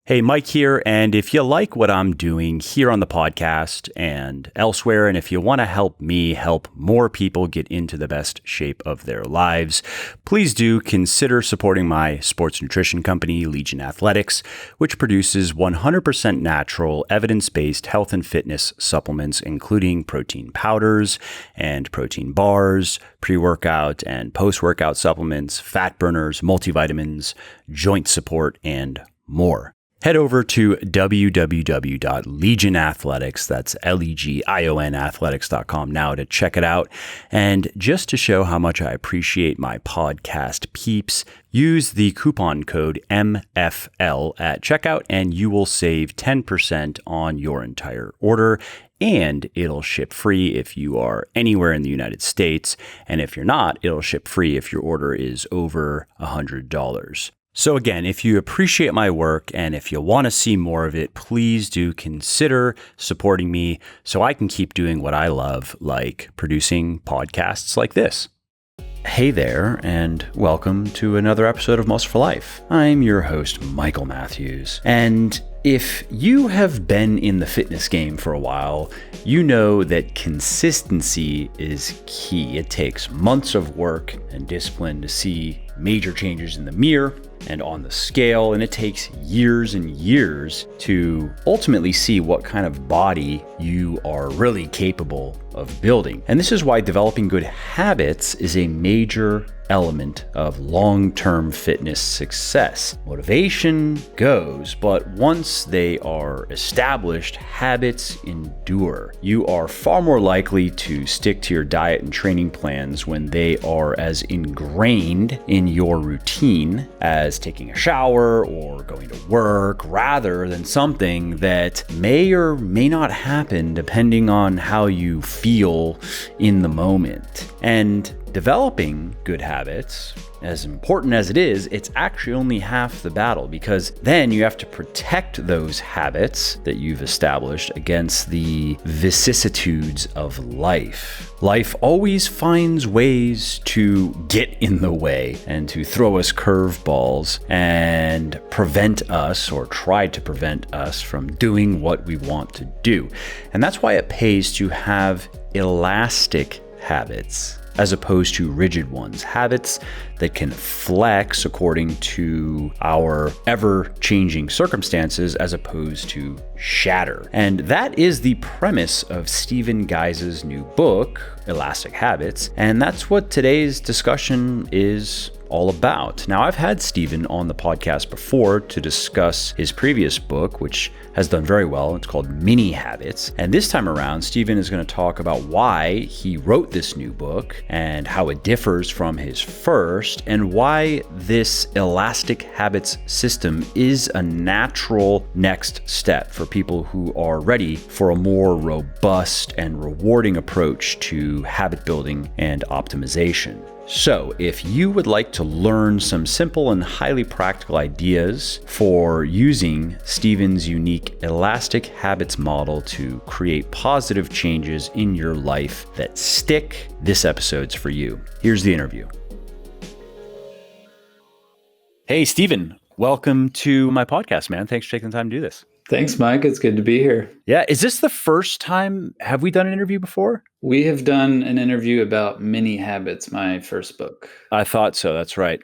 Hey, Mike here. And if you like what I'm doing here on the podcast and elsewhere, and if you want to help me help more people get into the best shape of their lives, please do consider supporting my sports nutrition company, Legion Athletics, which produces 100% natural, evidence-based health and fitness supplements, including protein powders and protein bars, pre-workout and post-workout supplements, fat burners, multivitamins, joint support, and more. Head over to www.legionathletics, that's Legion athletics.com now to check it out. And just to show how much I appreciate my podcast peeps, use the coupon code MFL at checkout and you will save 10% on your entire order. And it'll ship free if you are anywhere in the United States. And if you're not, it'll ship free if your order is over $100. So again, if you appreciate my work and if you want to see more of it, please do consider supporting me so I can keep doing what I love, like producing podcasts like this. Hey there, and welcome to another episode of Muscle for Life. I'm your host, Michael Matthews, and if you have been in the fitness game for a while, you know that consistency is key. It takes months of work and discipline to see major changes in the mirror and on the scale, and it takes years and years to ultimately see what kind of body you are really capable of building. And this is why developing good habits is a major element of long-term fitness success. Motivation goes, but once they are established, habits endure. You are far more likely to stick to your diet and training plans when they are as ingrained in your routine as taking a shower or going to work, rather than something that may or may not happen depending on how you feel in the moment. And developing good habits, as important as it is, it's actually only half the battle, because then you have to protect those habits that you've established against the vicissitudes of life. Life always finds ways to get in the way and to throw us curveballs and prevent us, or try to prevent us, from doing what we want to do. And that's why it pays to have elastic habits as opposed to rigid ones, habits that can flex according to our ever-changing circumstances as opposed to shatter. And that is the premise of Stephen Guise's new book, Elastic Habits, and that's what today's discussion is all about. Now, I've had Stephen on the podcast before to discuss his previous book, which has done very well. It's called Mini Habits. And this time around, Stephen is going to talk about why he wrote this new book and how it differs from his first, and why this elastic habits system is a natural next step for people who are ready for a more robust and rewarding approach to habit building and optimization. So, if you would like to learn some simple and highly practical ideas for using Stephen's unique elastic habits model to create positive changes in your life that stick, this episode's for you. Here's the interview. Hey, Stephen, welcome to my podcast, man. Thanks for taking the time to do this. Thanks, Mike. It's good to be here. Yeah. Is this the first time? Have we done an interview before? We have done an interview about Mini Habits, my first book. I thought so. That's right.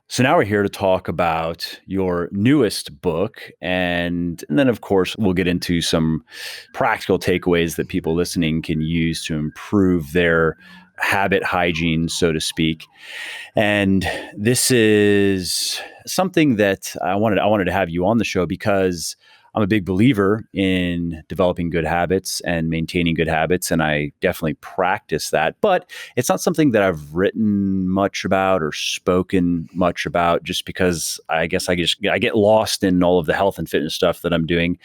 So now we're here to talk about your newest book. And then, of course, we'll get into some practical takeaways that people listening can use to improve their habit hygiene, so to speak. And this is something that I wanted to have you on the show because I'm a big believer in developing good habits and maintaining good habits, and I definitely practice that. But it's not something that I've written much about or spoken much about, just because I guess I get lost in all of the health and fitness stuff that I'm doing.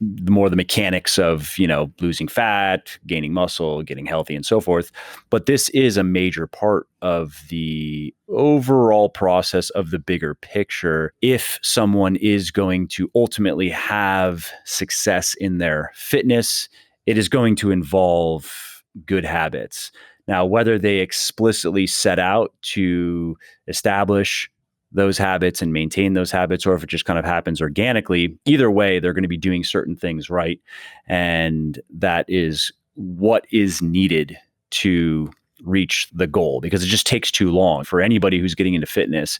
The more the mechanics of, losing fat, gaining muscle, getting healthy, and so forth. But this is a major part of the overall process of the bigger picture. If someone is going to ultimately have success in their fitness, it is going to involve good habits. Now, whether they explicitly set out to establish those habits and maintain those habits, or if it just kind of happens organically. Either way, they're going to be doing certain things right. And that is what is needed to reach the goal, because it just takes too long for anybody who's getting into fitness.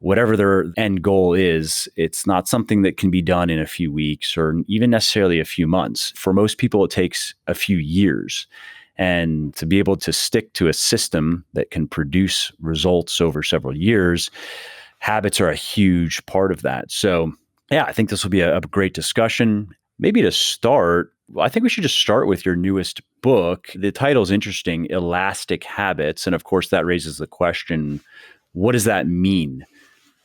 Whatever their end goal is, it's not something that can be done in a few weeks or even necessarily a few months. For most people, it takes a few years. And to be able to stick to a system that can produce results over several years, habits are a huge part of that. So, yeah, I think this will be a great discussion. Maybe to start, I think we should just start with your newest book. The title is interesting, Elastic Habits. And of course, that raises the question, what does that mean?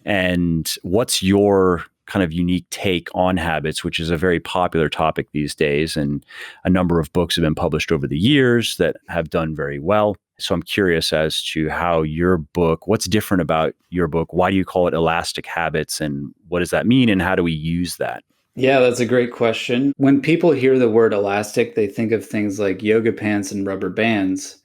And what's your kind of unique take on habits, which is a very popular topic these days. And a number of books have been published over the years that have done very well. So I'm curious as to how your book, what's different about your book? Why do you call it Elastic Habits? And what does that mean? And how do we use that? Yeah, that's a great question. When people hear the word elastic, they think of things like yoga pants and rubber bands.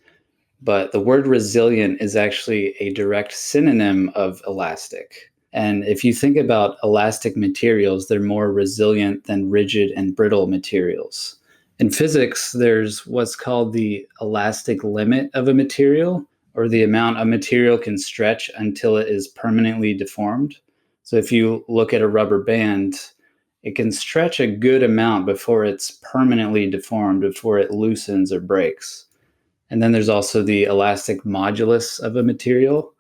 But the word resilient is actually a direct synonym of elastic. And if you think about elastic materials, they're more resilient than rigid and brittle materials. In physics, there's what's called the elastic limit of a material, or the amount a material can stretch until it is permanently deformed. So if you look at a rubber band, it can stretch a good amount before it's permanently deformed, before it loosens or breaks. And then there's also the elastic modulus of a material,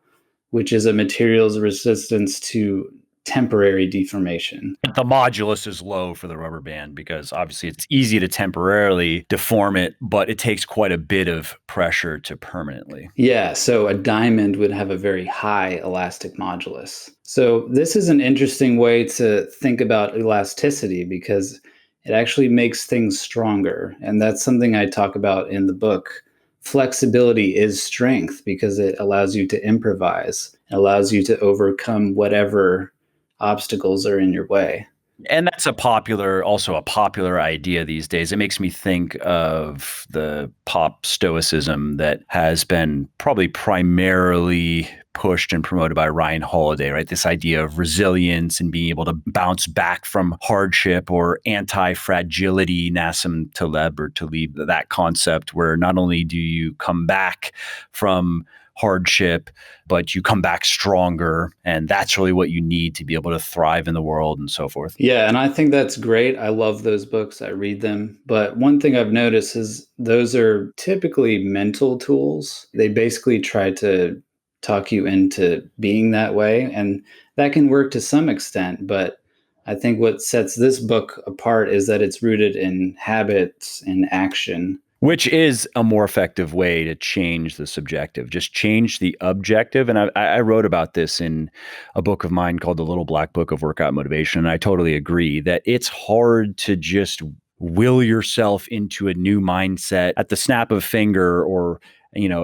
which is a material's resistance to temporary deformation. The modulus is low for the rubber band because obviously it's easy to temporarily deform it, but it takes quite a bit of pressure to permanently. Yeah, so a diamond would have a very high elastic modulus. So this is an interesting way to think about elasticity because it actually makes things stronger. And that's something I talk about in the book. Flexibility is strength because it allows you to improvise, it allows you to overcome whatever obstacles are in your way. And that's also a popular idea these days. It makes me think of the pop stoicism that has been probably primarily pushed and promoted by Ryan Holiday, right? This idea of resilience and being able to bounce back from hardship, or anti-fragility, Nassim Taleb, that concept where not only do you come back from hardship, but you come back stronger. And that's really what you need to be able to thrive in the world and so forth. Yeah, and I think that's great. I love those books. I read them. But one thing I've noticed is those are typically mental tools. They basically try to talk you into being that way. And that can work to some extent. But I think what sets this book apart is that it's rooted in habits and action. Which is a more effective way to change the subjective, just change the objective. And I wrote about this in a book of mine called The Little Black Book of Workout Motivation. And I totally agree that it's hard to just will yourself into a new mindset at the snap of a finger, or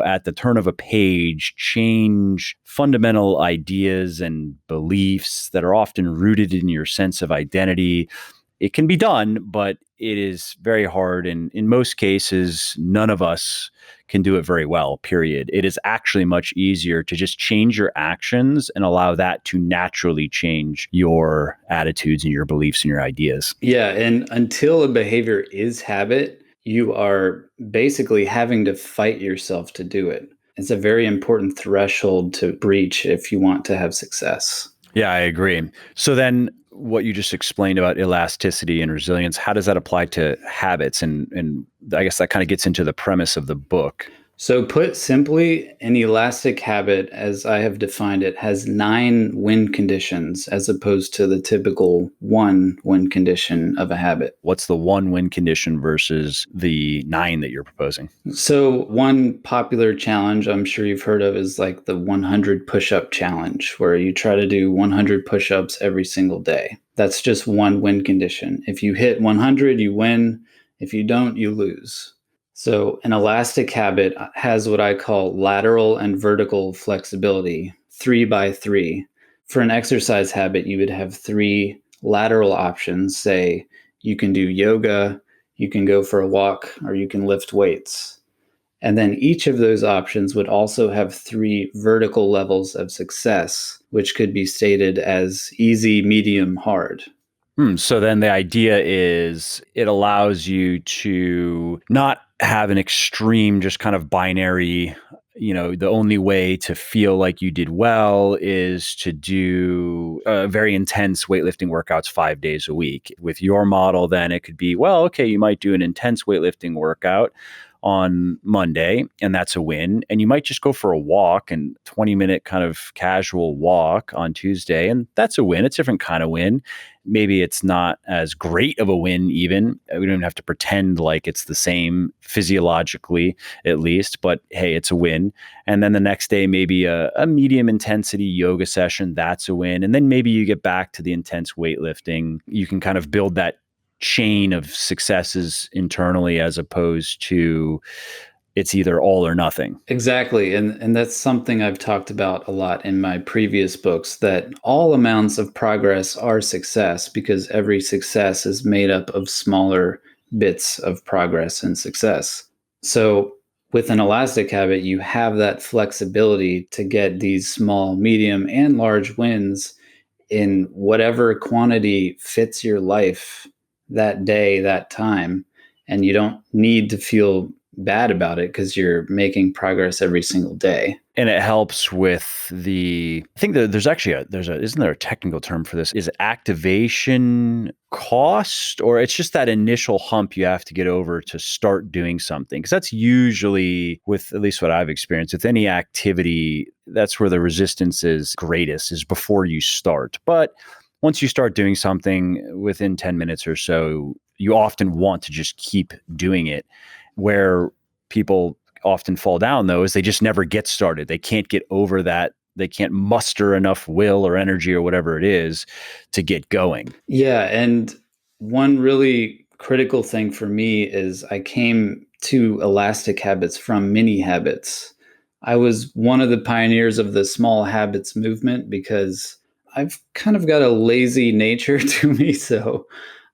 at the turn of a page, change fundamental ideas and beliefs that are often rooted in your sense of identity. It can be done, but it is very hard. And in most cases, none of us can do it very well, period. It is actually much easier to just change your actions and allow that to naturally change your attitudes and your beliefs and your ideas. Yeah, and until a behavior is habit, you are basically having to fight yourself to do it. It's a very important threshold to breach if you want to have success. Yeah, I agree. So then what you just explained about elasticity and resilience, how does that apply to habits? And I guess that kind of gets into the premise of the book. So, put simply, an elastic habit, as I have defined it, has 9 win conditions as opposed to the typical 1 win condition of a habit. What's the 1 win condition versus the 9 that you're proposing? So, one popular challenge I'm sure you've heard of is like the 100 push up challenge, where you try to do 100 push ups every single day. That's just 1 win condition. If you hit 100, you win. If you don't, you lose. So an elastic habit has what I call lateral and vertical flexibility, 3 by 3. For an exercise habit, you would have 3 lateral options. Say you can do yoga, you can go for a walk, or you can lift weights. And then each of those options would also have 3 vertical levels of success, which could be stated as easy, medium, hard. So then the idea is it allows you to not have an extreme, just kind of binary, the only way to feel like you did well is to do very intense weightlifting workouts 5 days a week. With your model, then it could be, well, okay, you might do an intense weightlifting workout on Monday, and that's a win. And you might just go for a walk and 20-minute kind of casual walk on Tuesday, and that's a win. It's a different kind of win. Maybe it's not as great of a win even. We don't even have to pretend like it's the same physiologically, at least, but hey, it's a win. And then the next day, maybe a medium intensity yoga session, that's a win. And then maybe you get back to the intense weightlifting. You can kind of build that chain of successes internally as opposed to it's either all or nothing. Exactly. And that's something I've talked about a lot in my previous books, that all amounts of progress are success because every success is made up of smaller bits of progress and success. So with an elastic habit, you have that flexibility to get these small, medium, and large wins in whatever quantity fits your life that day, that time. And you don't need to feel bad about it because you're making progress every single day. And it helps with I think that there's actually isn't there a technical term for this? Is it activation cost, or it's just that initial hump you have to get over to start doing something? Because that's usually, with at least what I've experienced with any activity, that's where the resistance is greatest, is before you start. But once you start doing something within 10 minutes or so, you often want to just keep doing it. Where people often fall down, though, is they just never get started. They can't get over that. They can't muster enough will or energy or whatever it is to get going. Yeah. And one really critical thing for me is I came to elastic habits from mini habits. I was one of the pioneers of the small habits movement because I've kind of got a lazy nature to me. So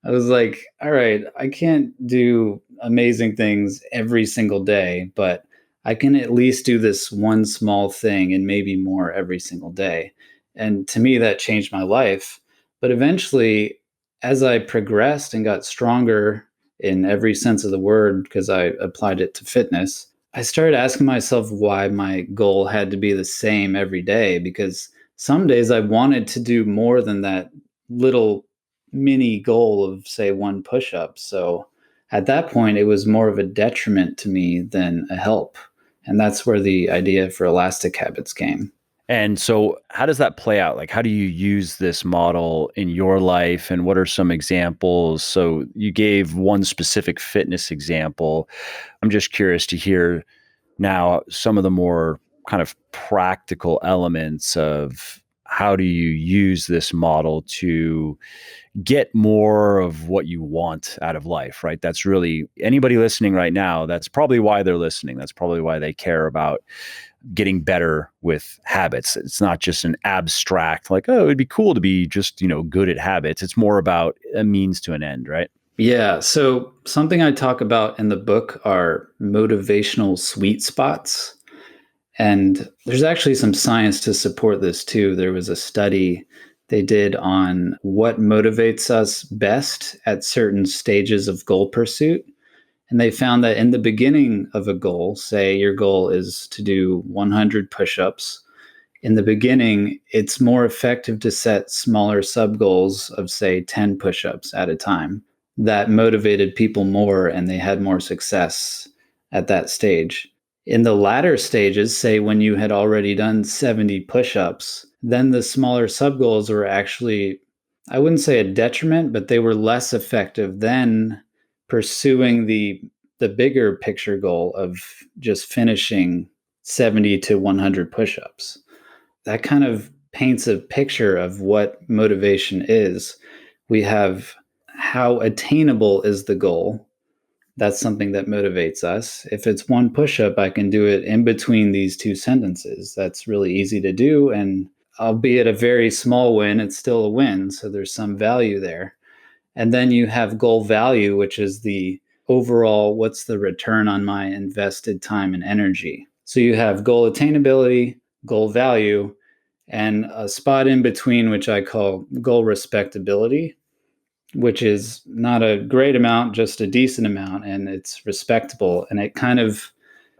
I was like, all right, I can't do amazing things every single day, but I can at least do this one small thing and maybe more every single day. And to me, that changed my life. But eventually, as I progressed and got stronger in every sense of the word, because I applied it to fitness, I started asking myself why my goal had to be the same every day. Because some days I wanted to do more than that little mini goal of, say, one push up. So at that point, it was more of a detriment to me than a help. And that's where the idea for elastic habits came. And so how does that play out? Like, how do you use this model in your life, and what are some examples? So you gave one specific fitness example. I'm just curious to hear now some of the more kind of practical elements of how do you use this model to get more of what you want out of life, right? That's really anybody listening right now. That's probably why they're listening. That's probably why they care about getting better with habits. It's not just an abstract, like, oh, it'd be cool to be just, good at habits. It's more about a means to an end, right? Yeah. So something I talk about in the book are motivational sweet spots. And there's actually some science to support this too. There was a study they did on what motivates us best at certain stages of goal pursuit. And they found that in the beginning of a goal, say your goal is to do 100 push ups, in the beginning, it's more effective to set smaller sub goals of, say, 10 push ups at a time. That motivated people more and they had more success at that stage. In the latter stages, say when you had already done 70 push ups, then the smaller sub goals were actually, I wouldn't say a detriment, but they were less effective than pursuing the bigger picture goal of just finishing 70 to 100 push-ups. That kind of paints a picture of what motivation is. We have how attainable is the goal. That's something that motivates us. If it's one push-up, I can do it in between these two sentences. That's really easy to do, and albeit a very small win, it's still a win. So there's some value there. And then you have goal value, which is the overall, what's the return on my invested time and energy? So you have goal attainability, goal value, and a spot in between, which I call goal respectability, which is not a great amount, just a decent amount, and it's respectable. And it kind of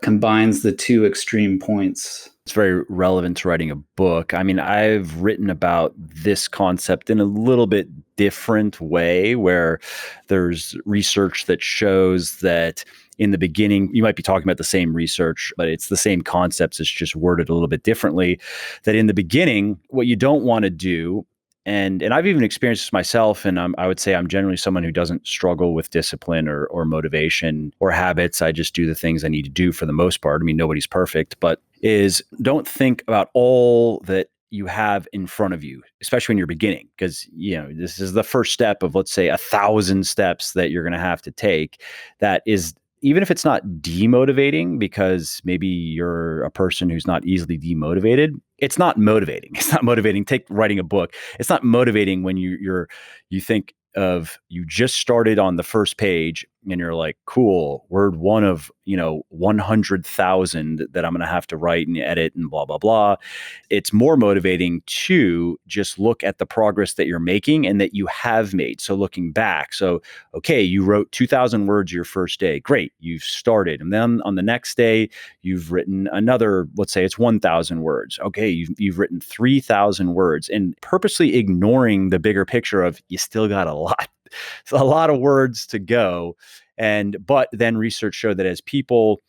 combines the two extreme points. It's very relevant to writing a book. I mean, I've written about this concept in a little bit different way, where there's research that shows that in the beginning, you might be talking about the same research, but it's the same concepts. It's just worded a little bit differently. That in the beginning, what you don't want to do, and I've even experienced this myself, and I would say I'm generally someone who doesn't struggle with discipline or motivation or habits. I just do the things I need to do for the most part. I mean, nobody's perfect, but is don't think about all that you have in front of you, especially when you're beginning, because this is the first step of, let's say, 1,000 steps that you're going to have to take. That is, even if it's not demotivating, because maybe you're a person who's not easily demotivated, it's not motivating. It's not motivating. Take writing a book. It's not motivating when you think of, you just started on the first page and you're like, cool, word one of 100,000 that I'm going to have to write and edit and blah blah blah. It's more motivating to just look at the progress that you're making and that you have made. So looking back, so okay, you wrote 2,000 words your first day, great, you've started, and then on the next day you've written another, let's say it's 1,000 words. Okay, you've written 3,000 words, and purposely ignoring the bigger picture of, you still got a lot of words to go. But then research showed that as people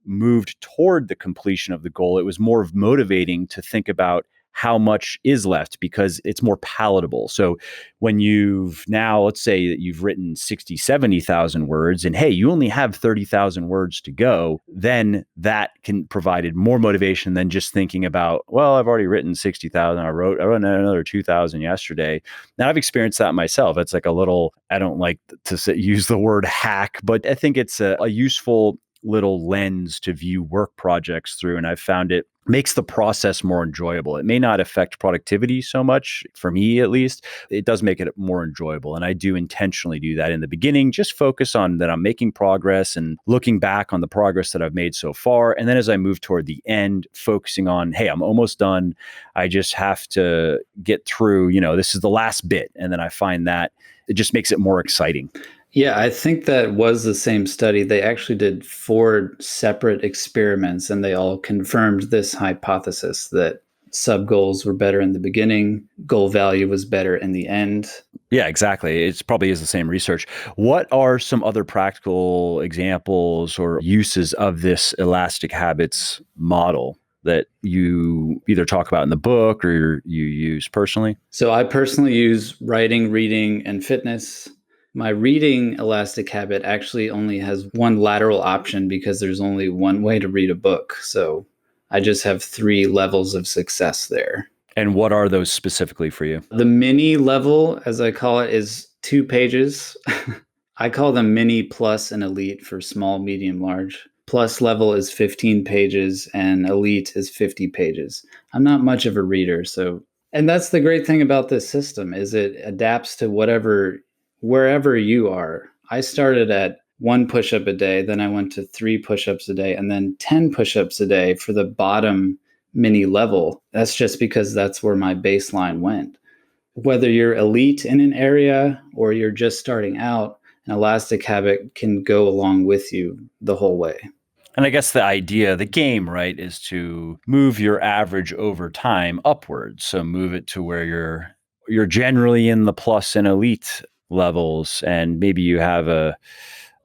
moved toward the completion of the goal, it was more motivating to think about how much is left, because it's more palatable. So when you've now, let's say that you've written 60, 70,000 words, and hey, you only have 30,000 words to go, then that can provide more motivation than just thinking about, well, I've already written 60,000. I wrote another 2,000 yesterday. Now I've experienced that myself. It's like a little, I don't like to use the word hack, but I think it's a useful little lens to view work projects through. And I've found it makes the process more enjoyable. It may not affect productivity so much, for me at least. It does make it more enjoyable. And I do intentionally do that in the beginning, just focus on that I'm making progress and looking back on the progress that I've made so far. And then as I move toward the end, focusing on, hey, I'm almost done. I just have to get through, this is the last bit. And then I find that it just makes it more exciting. Yeah, I think that was the same study. They actually did 4 separate experiments, and they all confirmed this hypothesis that sub goals were better in the beginning, goal value was better in the end. Yeah, exactly. It probably is the same research. What are some other practical examples or uses of this elastic habits model that you either talk about in the book or you use personally? So I personally use writing, reading, and fitness. My reading elastic habit actually only has one lateral option because there's only one way to read a book. So I just have 3 levels of success there. And what are those specifically for you? The mini level, as I call it, is 2 pages. I call them mini, plus, and elite for small, medium, large. Plus level is 15 pages and elite is 50 pages. I'm not much of a reader, and that's the great thing about this system is it adapts to wherever you are. I started at 1 push-up a day, then I went to 3 push-ups a day, and then 10 push-ups a day for the bottom mini level. That's just because that's where my baseline went. Whether you're elite in an area or you're just starting out, an elastic habit can go along with you the whole way. And I guess the idea, the game, right, is to move your average over time upwards. So move it to where you're generally in the plus and elite levels, and maybe you have a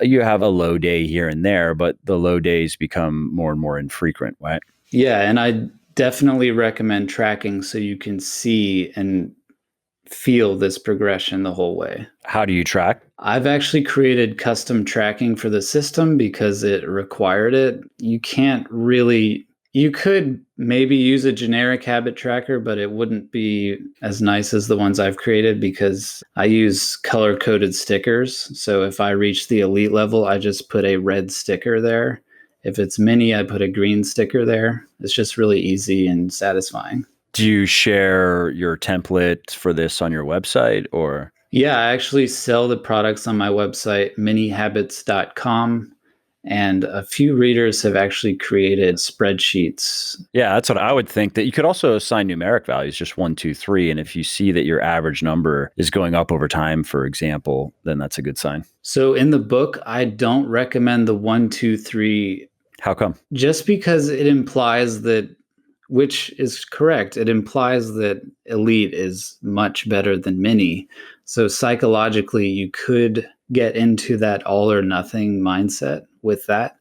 low day here and there, but the low days become more and more infrequent, right? Yeah, and I definitely recommend tracking so you can see and feel this progression the whole way. How do you track? I've actually created custom tracking for the system because it required it. You could maybe use a generic habit tracker, but it wouldn't be as nice as the ones I've created because I use color-coded stickers. So if I reach the elite level, I just put a red sticker there. If it's mini, I put a green sticker there. It's just really easy and satisfying. Do you share your template for this on your website or? Yeah, I actually sell the products on my website, minihabits.com. And a few readers have actually created spreadsheets. Yeah, that's what I would think. That you could also assign numeric values, just 1, 2, 3. And if you see that your average number is going up over time, for example, then that's a good sign. So in the book, I don't recommend the 1, 2, 3 How come? just because it implies that, which is correct, it implies that elite is much better than mini. So psychologically, you could get into that all or nothing mindset with that.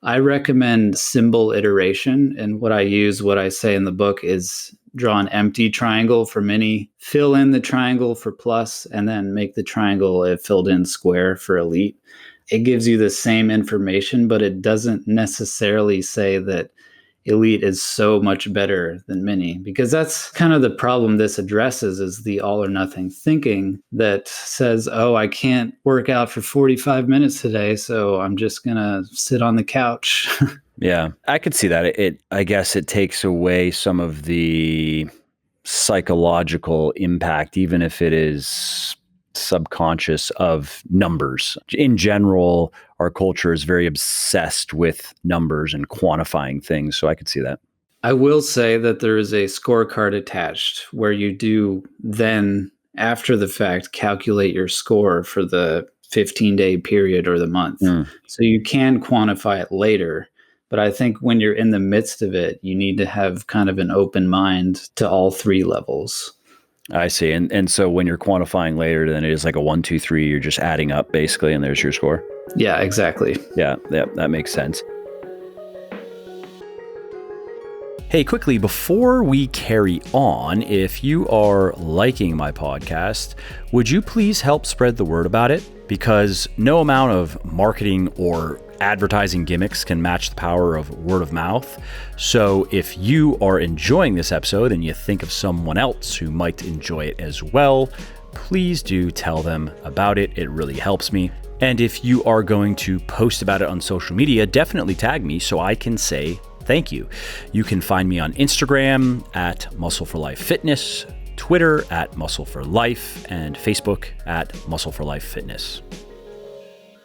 I recommend symbol iteration. And what I say in the book is draw an empty triangle for mini, fill in the triangle for plus, and then make the triangle a filled in square for elite. It gives you the same information, but it doesn't necessarily say that elite is so much better than mini, because that's kind of the problem this addresses, is the all or nothing thinking that says, oh, I can't work out for 45 minutes today, so I'm just going to sit on the couch. Yeah, I could see that. I guess it takes away some of the psychological impact, even if it is subconscious, of numbers. In general, our culture is very obsessed with numbers and quantifying things. So I could see that. I will say that there is a scorecard attached where you do then, after the fact, calculate your score for the 15-day period or the month. So you can quantify it later. But I think when you're in the midst of it, you need to have kind of an open mind to all three levels. I see. And so when you're quantifying later, then it is like a 1, 2, 3. You're just adding up basically, and there's your score. Yeah, exactly. Yeah, that makes sense. Hey, quickly, before we carry on, if you are liking my podcast, would you please help spread the word about it? Because no amount of marketing or advertising gimmicks can match the power of word of mouth. So if you are enjoying this episode and you think of someone else who might enjoy it as well, please do tell them about it. It really helps me. And if you are going to post about it on social media, definitely tag me so I can say thank you. You can find me on Instagram at Muscle for Life Fitness, Twitter at Muscle for Life, and Facebook at Muscle for Life Fitness.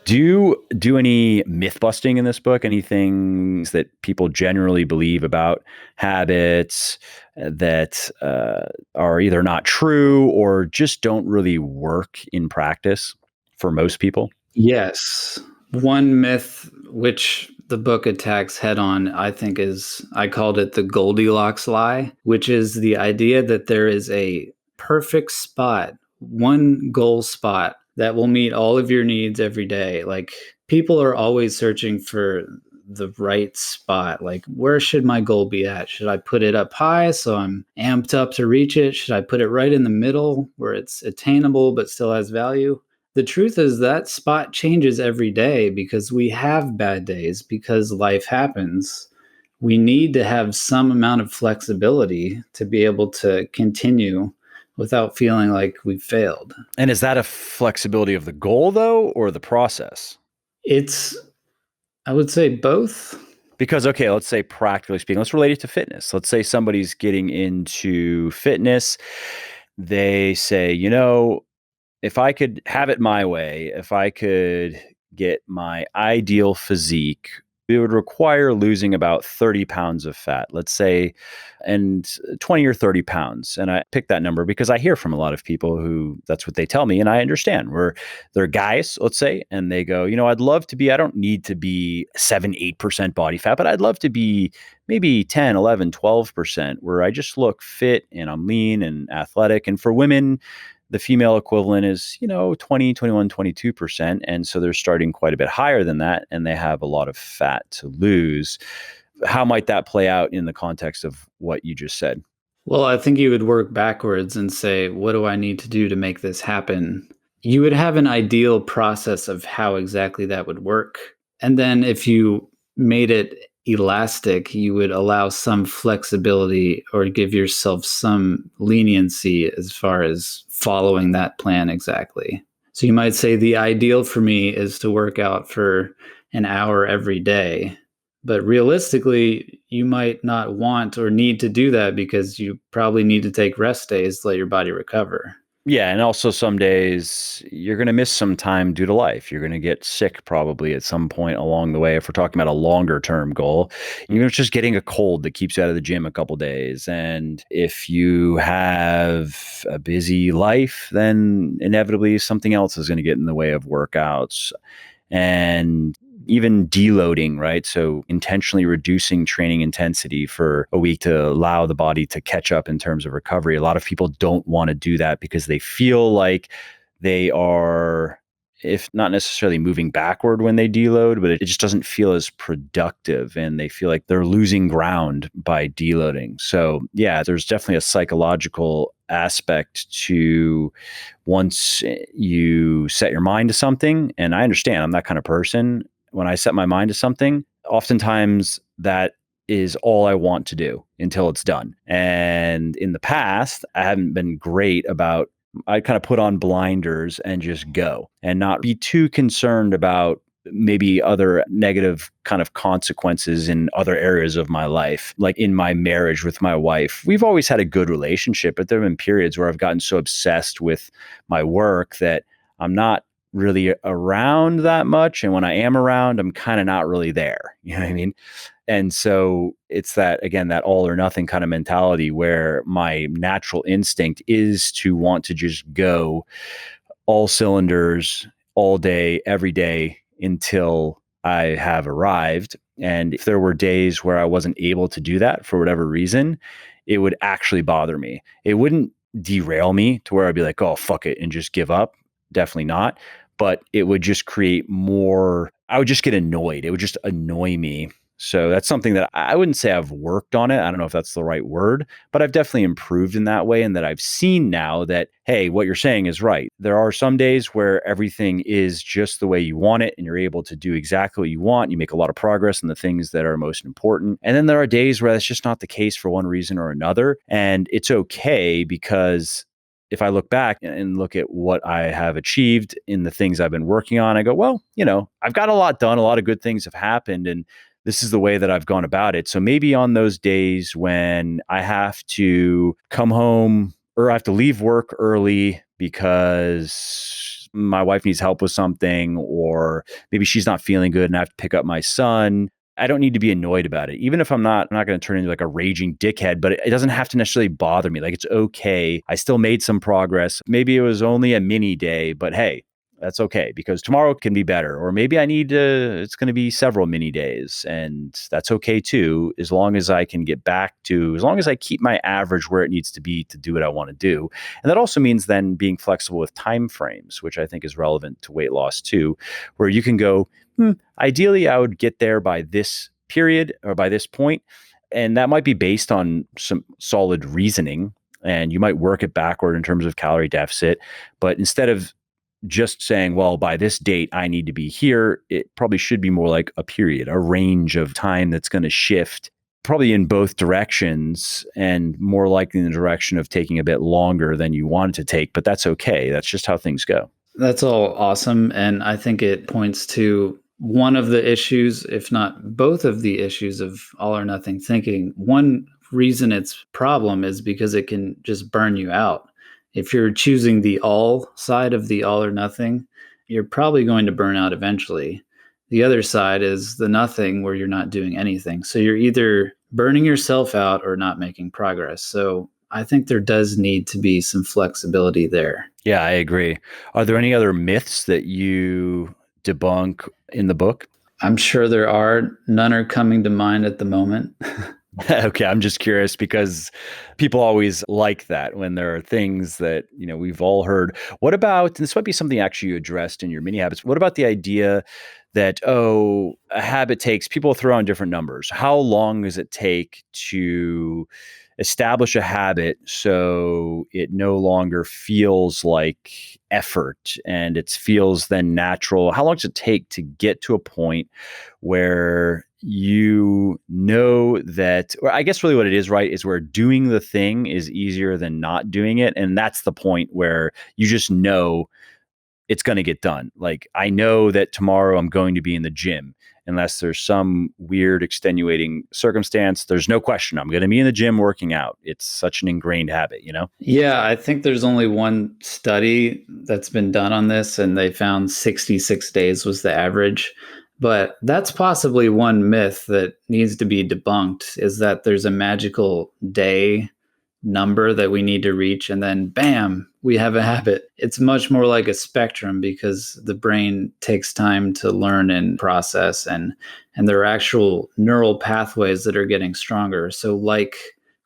Do you do any myth busting in this book? Any things that people generally believe about habits that are either not true or just don't really work in practice for most people? Yes. One myth which the book attacks head on, I think, I called it the Goldilocks lie, which is the idea that there is a perfect spot, one goal spot that will meet all of your needs every day. Like, people are always searching for the right spot. Like, where should my goal be at? Should I put it up high so I'm amped up to reach it? Should I put it right in the middle where it's attainable but still has value? The truth is that spot changes every day because we have bad days, because life happens. We need to have some amount of flexibility to be able to continue without feeling like we've failed. And is that a flexibility of the goal, though, or the process? It's, I would say, both. Because, okay, let's say practically speaking, let's relate it to fitness. Let's say somebody's getting into fitness. They say, if I could have it my way, if I could get my ideal physique, it would require losing about 30 pounds of fat, let's say, and 20 or 30 pounds. And I pick that number because I hear from a lot of people who that's what they tell me. And I understand where they're guys, let's say, and they go, I'd love to be, I don't need to be 7, 8% body fat, but I'd love to be maybe 10, 11, 12%, where I just look fit and I'm lean and athletic. And for women, the female equivalent is, 20, 21, 22%. And so they're starting quite a bit higher than that, and they have a lot of fat to lose. How might that play out in the context of what you just said? Well, I think you would work backwards and say, what do I need to do to make this happen? You would have an ideal process of how exactly that would work. And then if you made it elastic, you would allow some flexibility or give yourself some leniency as far as following that plan exactly. So you might say the ideal for me is to work out for an hour every day. But realistically, you might not want or need to do that because you probably need to take rest days to let your body recover. Yeah, and also some days you're going to miss some time due to life. You're going to get sick probably at some point along the way if we're talking about a longer term goal. Even if it's just getting a cold that keeps you out of the gym a couple days. And if you have a busy life, then inevitably something else is going to get in the way of workouts. And even deloading, right? So intentionally reducing training intensity for a week to allow the body to catch up in terms of recovery. A lot of people don't want to do that because they feel like they are, if not necessarily moving backward when they deload, but it just doesn't feel as productive and they feel like they're losing ground by deloading. So yeah, there's definitely a psychological aspect to once you set your mind to something, and I understand I'm that kind of person. When I set my mind to something, oftentimes that is all I want to do until it's done. And in the past, I haven't been great about, I kind of put on blinders and just go and not be too concerned about maybe other negative kind of consequences in other areas of my life. Like in my marriage with my wife, we've always had a good relationship, but there have been periods where I've gotten so obsessed with my work that I'm not really around that much. And when I am around, I'm kind of not really there. You know what I mean? And so it's that, again, that all or nothing kind of mentality where my natural instinct is to want to just go all cylinders all day, every day until I have arrived. And if there were days where I wasn't able to do that for whatever reason, it would actually bother me. It wouldn't derail me to where I'd be like, oh, fuck it, and just give up. Definitely not. But it would just create more, I would just get annoyed. It would just annoy me. So that's something that I wouldn't say I've worked on it. I don't know if that's the right word, but I've definitely improved in that way. And that I've seen now that, hey, what you're saying is right. There are some days where everything is just the way you want it and you're able to do exactly what you want. You make a lot of progress in the things that are most important. And then there are days where that's just not the case for one reason or another. And it's okay, because if I look back and look at what I have achieved in the things I've been working on, I go, well, I've got a lot done. A lot of good things have happened. And this is the way that I've gone about it. So maybe on those days when I have to come home or I have to leave work early because my wife needs help with something, or maybe she's not feeling good and I have to pick up my son, I don't need to be annoyed about it. Even if I'm not going to turn into like a raging dickhead, but it doesn't have to necessarily bother me. Like, it's okay. I still made some progress. Maybe it was only a mini day, but hey, that's okay, because tomorrow can be better. Or maybe it's going to be several mini days, and that's okay too, as long as I can get back to, as long as I keep my average where it needs to be to do what I want to do. And that also means then being flexible with time frames, which I think is relevant to weight loss too, where you can go, ideally I would get there by this period or by this point. And that might be based on some solid reasoning, and you might work it backward in terms of calorie deficit. But instead of just saying, well, by this date, I need to be here, it probably should be more like a period, a range of time that's going to shift probably in both directions, and more likely in the direction of taking a bit longer than you want it to take. But that's okay. That's just how things go. That's all awesome. And I think it points to one of the issues, if not both of the issues of all or nothing thinking. One reason it's problem is because it can just burn you out. If you're choosing the all side of the all or nothing, you're probably going to burn out eventually. The other side is the nothing, where you're not doing anything. So you're either burning yourself out or not making progress. So I think there does need to be some flexibility there. Yeah, I agree. Are there any other myths that you debunk in the book? I'm sure there are. None are coming to mind at the moment. Okay, I'm just curious because people always like that when there are things that, we've all heard. What about, and this might be something actually you addressed in your mini habits, what about the idea that, oh, a habit takes, people throw on different numbers. How long does it take to establish a habit so it no longer feels like effort and it feels then natural? How long does it take to get to a point where you know that, or I guess really what it is, right, is where doing the thing is easier than not doing it. And that's the point where you just know it's going to get done. Like, I know that tomorrow I'm going to be in the gym. Unless there's some weird extenuating circumstance, there's no question I'm going to be in the gym working out. It's such an ingrained habit, you know? Yeah, I think there's only one study that's been done on this, and they found 66 days was the average. But that's possibly one myth that needs to be debunked, is that there's a magical day number that we need to reach, and then bam, we have a habit. It's much more like a spectrum, because the brain takes time to learn and process, and there are actual neural pathways that are getting stronger. So like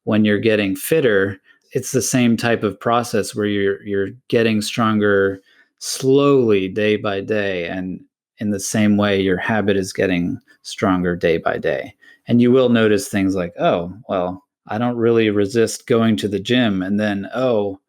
when you're getting fitter, it's the same type of process where you're getting stronger slowly day by day, and in the same way your habit is getting stronger day by day. And you will notice things like, oh, well, I don't really resist going to the gym, and then, oh,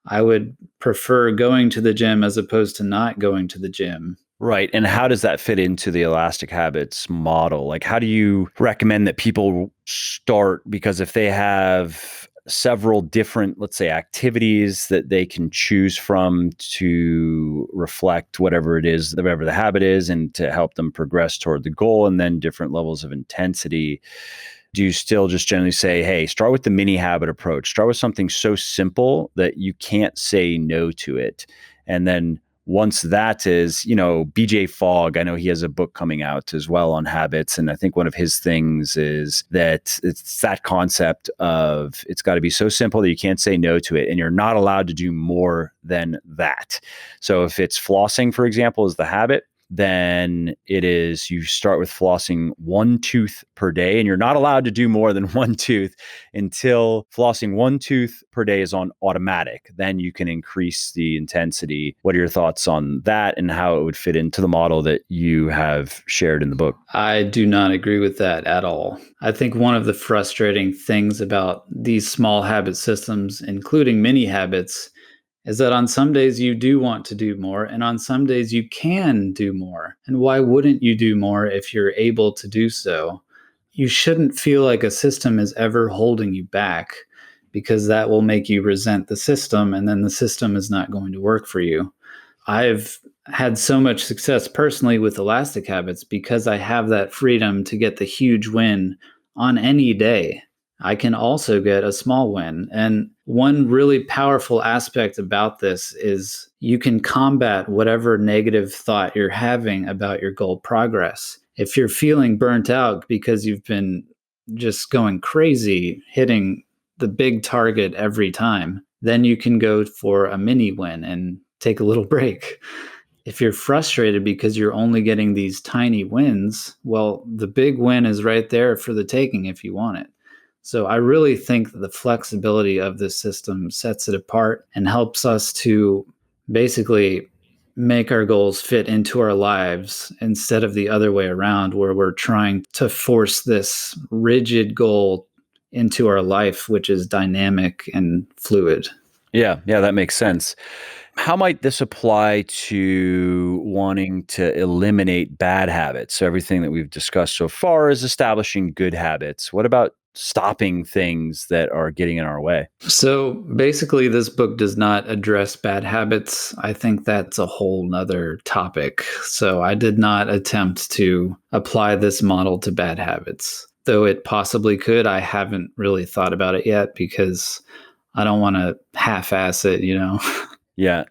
I would prefer going to the gym as opposed to not going to the gym. Right. And how does that fit into the elastic habits model? Like, how do you recommend that people start? Because if they have several different, let's say, activities that they can choose from to reflect whatever it is, whatever the habit is, and to help them progress toward the goal, and then different levels of intensity, do you still just generally say, hey, start with the mini habit approach? Start with something so simple that you can't say no to it. And then once that is, BJ Fogg, I know he has a book coming out as well on habits. And I think one of his things is that it's that concept of it's got to be so simple that you can't say no to it. And you're not allowed to do more than that. So if it's flossing, for example, is the habit, then it is you start with flossing one tooth per day, and you're not allowed to do more than one tooth until flossing one tooth per day is on automatic. Then you can increase the intensity. What are your thoughts on that and how it would fit into the model that you have shared in the book? I do not agree with that at all. I think one of the frustrating things about these small habit systems, including mini habits, is that on some days you do want to do more, and on some days you can do more. And why wouldn't you do more if you're able to do so? You shouldn't feel like a system is ever holding you back, because that will make you resent the system, and then the system is not going to work for you. I've had so much success personally with elastic habits because I have that freedom to get the huge win on any day. I can also get a small win. And one really powerful aspect about this is you can combat whatever negative thought you're having about your goal progress. If you're feeling burnt out because you've been just going crazy, hitting the big target every time, then you can go for a mini win and take a little break. If you're frustrated because you're only getting these tiny wins, well, the big win is right there for the taking if you want it. So I really think that the flexibility of this system sets it apart and helps us to basically make our goals fit into our lives, instead of the other way around, where we're trying to force this rigid goal into our life, which is dynamic and fluid. Yeah, that makes sense. How might this apply to wanting to eliminate bad habits? So everything that we've discussed so far is establishing good habits. What about stopping things that are getting in our way? So basically, this book does not address bad habits. I think that's a whole nother topic. So I did not attempt to apply this model to bad habits, though it possibly could. I haven't really thought about it yet because I don't want to half-ass it, Yeah.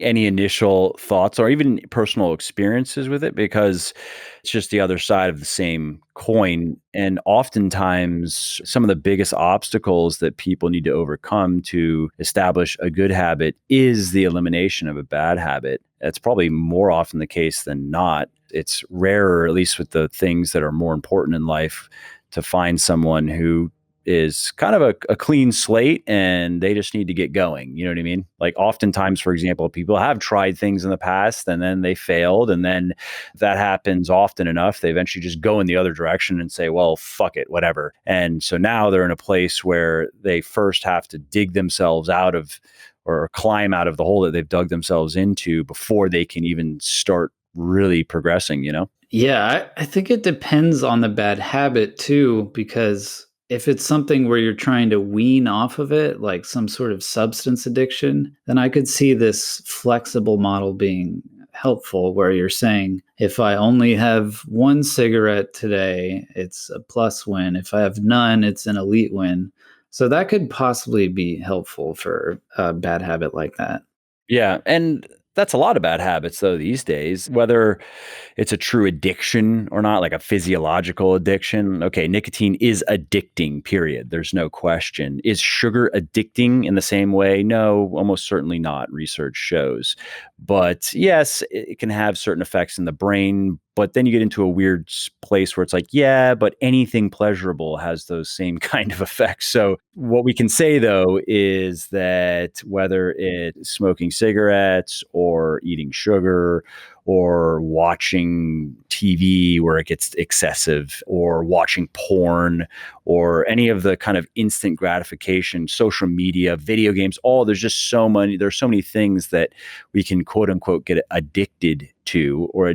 Any initial thoughts or even personal experiences with it? Because it's just the other side of the same coin. And oftentimes, some of the biggest obstacles that people need to overcome to establish a good habit is the elimination of a bad habit. That's probably more often the case than not. It's rarer, at least with the things that are more important in life, to find someone who is kind of a clean slate and they just need to get going. You know what I mean? Like oftentimes, for example, people have tried things in the past and then they failed. And then that happens often enough. They eventually just go in the other direction and say, well, fuck it, whatever. And so now they're in a place where they first have to dig themselves out of or climb out of the hole that they've dug themselves into before they can even start really progressing, Yeah, I think it depends on the bad habit too, because If it's something where you're trying to wean off of it, like some sort of substance addiction, then I could see this flexible model being helpful where you're saying, if I only have one cigarette today, it's a plus win. If I have none, it's an elite win. So that could possibly be helpful for a bad habit like that. Yeah, and that's a lot of bad habits though these days, whether it's a true addiction or not, like a physiological addiction. Okay, nicotine is addicting, period. There's no question. Is sugar addicting in the same way? No, almost certainly not, research shows. But yes, it can have certain effects in the brain. But then you get into a weird place where it's like, yeah, but anything pleasurable has those same kind of effects. So, what we can say though is that whether it's smoking cigarettes or eating sugar or watching TV where it gets excessive, or watching porn, or any of the kind of instant gratification, social media, video games, there's so many things that we can quote unquote get addicted to, or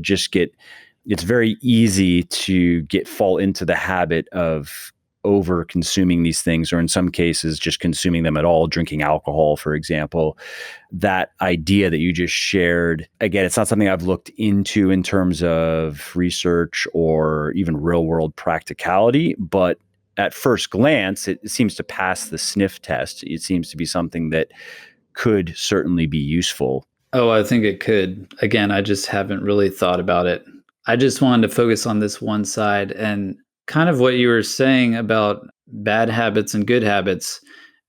it's very easy to fall into the habit of over consuming these things, or in some cases just consuming them at all, drinking alcohol, for example. That idea that you just shared, again, it's not something I've looked into in terms of research or even real world practicality, but at first glance, it seems to pass the sniff test. It seems to be something that could certainly be useful. Oh, I think it could. Again, I just haven't really thought about it. I just wanted to focus on this one side and kind of what you were saying about bad habits and good habits.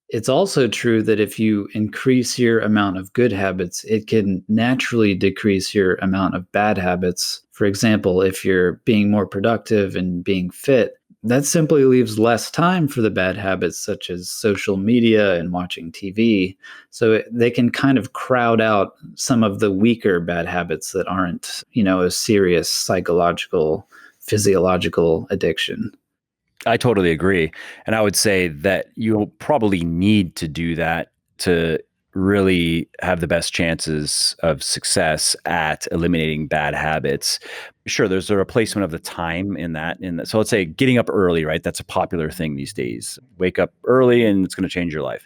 It's also true that if you increase your amount of good habits, it can naturally decrease your amount of bad habits. For example, if you're being more productive and being fit, that simply leaves less time for the bad habits such as social media and watching TV. So they can kind of crowd out some of the weaker bad habits that aren't, a serious psychological, physiological addiction. I totally agree. And I would say that you'll probably need to do that to really have the best chances of success at eliminating bad habits. Sure, there's a replacement of the time in that. So let's say getting up early, right? That's a popular thing these days. Wake up early and it's going to change your life.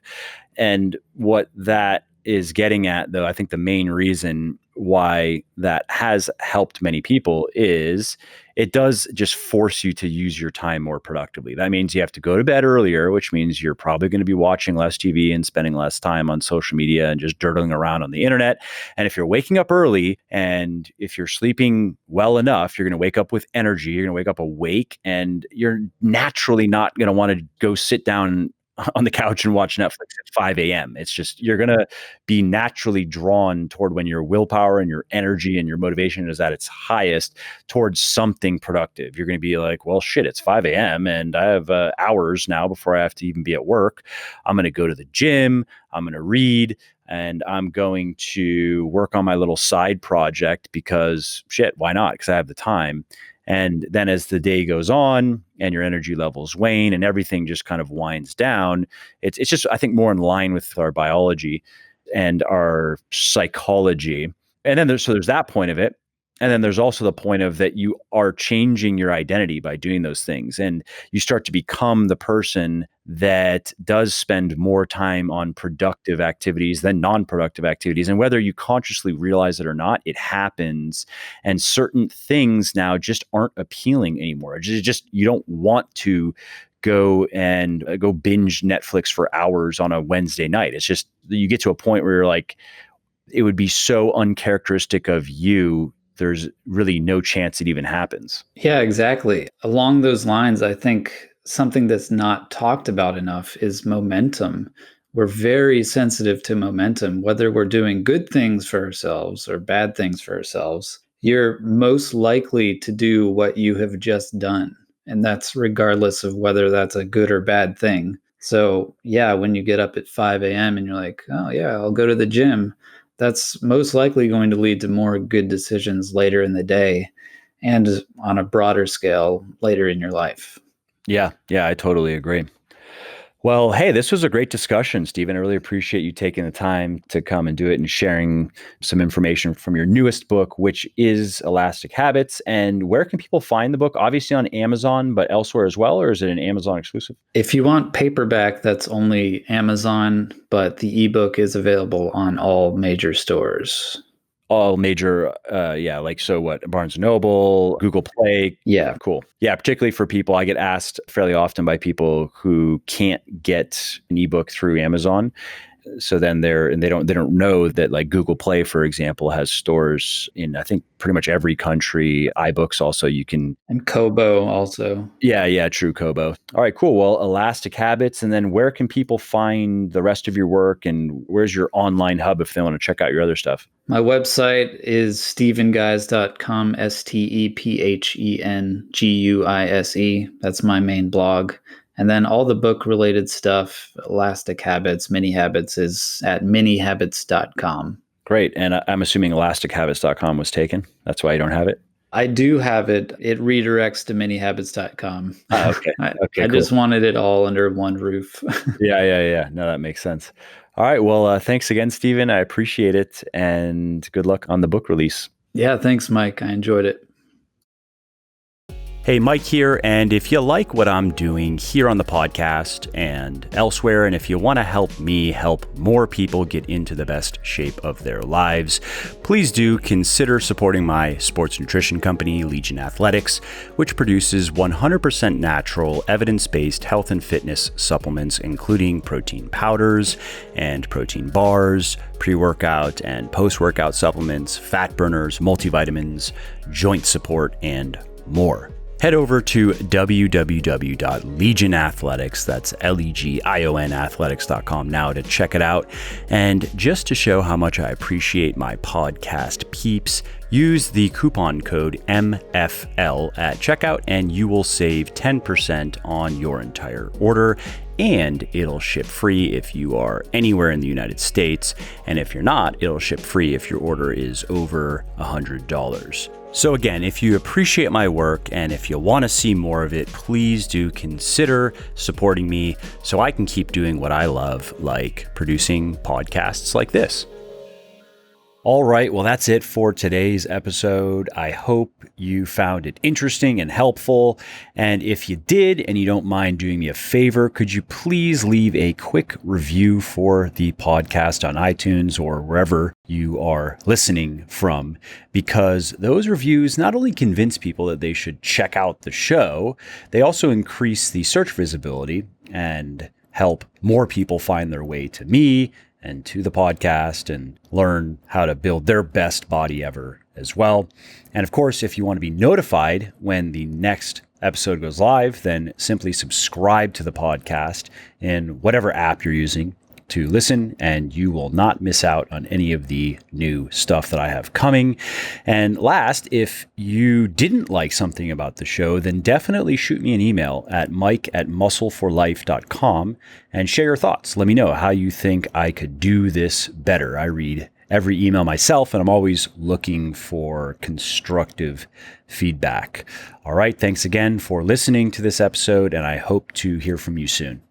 And what that is getting at, though, I think the main reason why that has helped many people is it does just force you to use your time more productively. That means you have to go to bed earlier, which means you're probably going to be watching less TV and spending less time on social media and just dirtling around on the internet. And if you're waking up early and if you're sleeping well enough, you're going to wake up with energy, you're going to wake up awake, and you're naturally not going to want to go sit down on the couch and watch Netflix at 5 a.m. It's just, you're going to be naturally drawn toward when your willpower and your energy and your motivation is at its highest towards something productive. You're going to be like, well, shit, it's 5 a.m. and I have hours now before I have to even be at work. I'm going to go to the gym. I'm going to read, and I'm going to work on my little side project because shit, why not? Because I have the time. And then as the day goes on and your energy levels wane and everything just kind of winds down, it's just, I think, more in line with our biology and our psychology. And then there's that point of it. And then there's also the point of that you are changing your identity by doing those things. And you start to become the person that does spend more time on productive activities than non-productive activities. And whether you consciously realize it or not, it happens. And certain things now just aren't appealing anymore. Just you don't want to go binge Netflix for hours on a Wednesday night. It's just you get to a point where you're like, it would be so uncharacteristic of you. There's really no chance it even happens. Yeah, exactly. Along those lines, I think something that's not talked about enough is momentum. We're very sensitive to momentum, whether we're doing good things for ourselves or bad things for ourselves. You're most likely to do what you have just done. And that's regardless of whether that's a good or bad thing. So, yeah, when you get up at 5 a.m. and you're like, oh, yeah, I'll go to the gym, that's most likely going to lead to more good decisions later in the day and on a broader scale later in your life. Yeah, I totally agree. Well, hey, this was a great discussion, Stephen. I really appreciate you taking the time to come and do it and sharing some information from your newest book, which is Elastic Habits. And where can people find the book? Obviously on Amazon, but elsewhere as well, or is it an Amazon exclusive? If you want paperback, that's only Amazon, but the ebook is available on all major stores. All major, so what, Barnes& Noble, Google Play. Yeah. Cool. Yeah, particularly for people, I get asked fairly often by people who can't get an ebook through Amazon. So then they don't know that like Google Play, for example, has stores in I think pretty much every country. iBooks also you can. And Kobo also. Yeah, true, Kobo. All right, cool. Well, Elastic Habits, and then where can people find the rest of your work, and where's your online hub if they want to check out your other stuff? My website is stephenguise.com, StephenGuise. That's my main blog. And then all the book related stuff, Elastic Habits, Mini Habits, is at minihabits.com. Great. And I'm assuming elastichabits.com was taken. That's why you don't have it. I do have it. It redirects to minihabits.com. Okay. I Cool. just wanted it all under one roof. Yeah. No, that makes sense. All right. Well, thanks again, Stephen. I appreciate it. And good luck on the book release. Yeah, thanks, Mike. I enjoyed it. Hey, Mike here, and if you like what I'm doing here on the podcast and elsewhere, and if you want to help me help more people get into the best shape of their lives, please do consider supporting my sports nutrition company, Legion Athletics, which produces 100% natural, evidence-based health and fitness supplements, including protein powders and protein bars, pre-workout and post-workout supplements, fat burners, multivitamins, joint support, and more. Head over to www.legionathletics, that's Legion athletics.com now to check it out. And just to show how much I appreciate my podcast peeps, use the coupon code MFL at checkout and you will save 10% on your entire order. And it'll ship free if you are anywhere in the United States. And if you're not, it'll ship free if your order is over $100. So again, if you appreciate my work and if you want to see more of it, please do consider supporting me so I can keep doing what I love, like producing podcasts like this. All right, well, that's it for today's episode. I hope you found it interesting and helpful. And if you did, and you don't mind doing me a favor, could you please leave a quick review for the podcast on iTunes or wherever you are listening from? Because those reviews not only convince people that they should check out the show, they also increase the search visibility and help more people find their way to me and to the podcast and learn how to build their best body ever as well. And of course, if you want to be notified when the next episode goes live, then simply subscribe to the podcast in whatever app you're using to listen, and you will not miss out on any of the new stuff that I have coming. And last, if you didn't like something about the show, then definitely shoot me an email at mike@muscleforlife.com and share your thoughts. Let me know how you think I could do this better. I read every email myself, and I'm always looking for constructive feedback. All right, thanks again for listening to this episode, and I hope to hear from you soon.